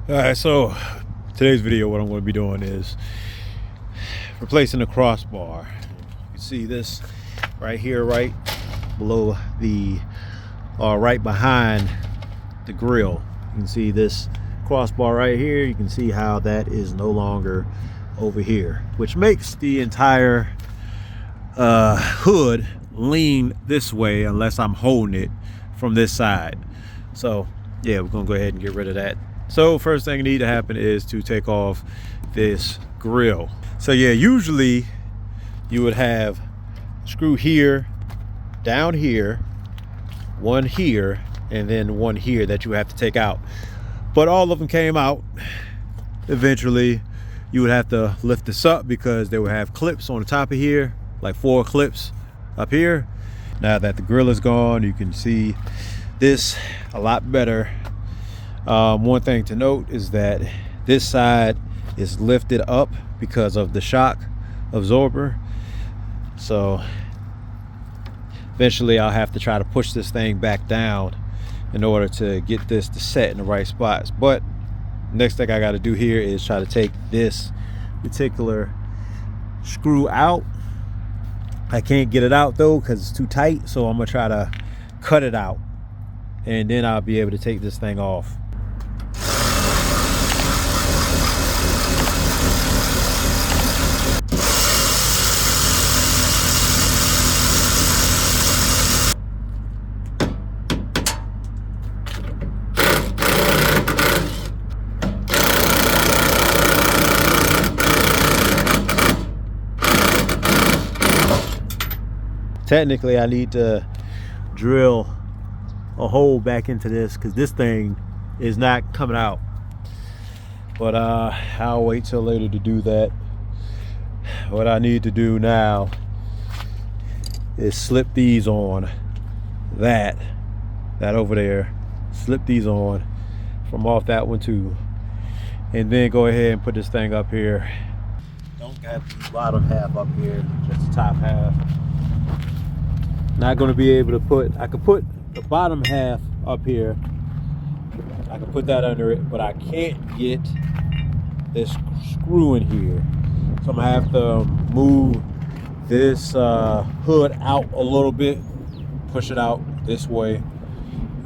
All right, so today's video, what I'm going to be doing is replacing the crossbar. You can see this right here, right below the, right behind the grill. You can see this crossbar right here. You can see how that is no longer over here, which makes the entire hood lean this way unless I'm holding it from this side. So yeah, we're gonna go ahead and get rid of that. So first thing that need to happen is to take off this grill. So yeah, usually you would have a screw here, down here, one here, and then one here that you have to take out. But all of them came out. Eventually you would have to lift this up because they would have clips on the top of here, like 4 clips up here. Now that the grill is gone, you can see this a lot better. One thing to note is that this side is lifted up because of the shock absorber. So eventually I'll have to try to push this thing back down in order to get this to set in the right spots. But next thing I got to do here is try to take this particular screw out. I can't get it out though because it's too tight, so I'm gonna try to cut it out and then I'll be able to take this thing off. Technically I need to drill a hole back into this because this thing is not coming out, but I'll wait till later to do that. What I need to do now is slip these on, that over there, slip these on from off that one too, and then go ahead and put this thing up here. Don't have the bottom half up here, just the top half. Not going to be able to put, I could put the bottom half up here, I can put that under it, but I can't get this screw in here. So I'm gonna have to move this hood out a little bit, push it out this way,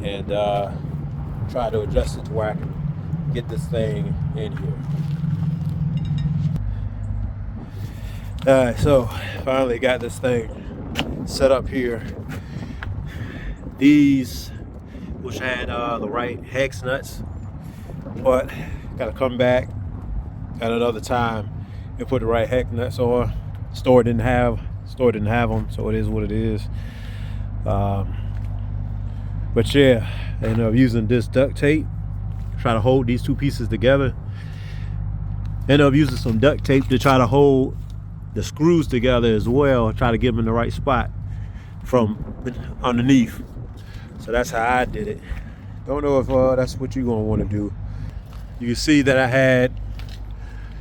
and try to adjust it to where I can get this thing in here. All right, so finally got this thing set up here. These, which had the right hex nuts, but gotta come back at another time and put the right hex nuts on. Store didn't have them, so it is what it is. But yeah, I ended up using this duct tape, try to hold these two pieces together. Ended up using some duct tape to try to hold the screws together as well, try to get them in the right spot from underneath. So that's how I did it. Don't know if that's what you're gonna want to do. You can see that I had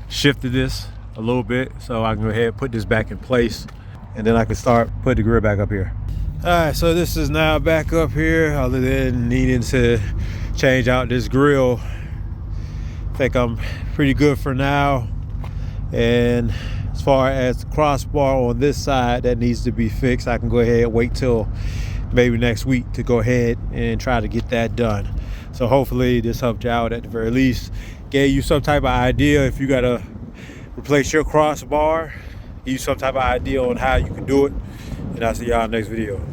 shifted this a little bit, so I can go ahead and put this back in place, and then I can start putting the grill back up here. All right, so this is now back up here, other than needing to change out this grill. I think I'm pretty good for now. And as far as the crossbar on this side that needs to be fixed, I can go ahead and wait till maybe next week to go ahead and try to get that done. So hopefully this helped you out at the very least, gave you some type of idea if you gotta replace your crossbar, give you some type of idea on how you can do it, and I'll see y'all next video.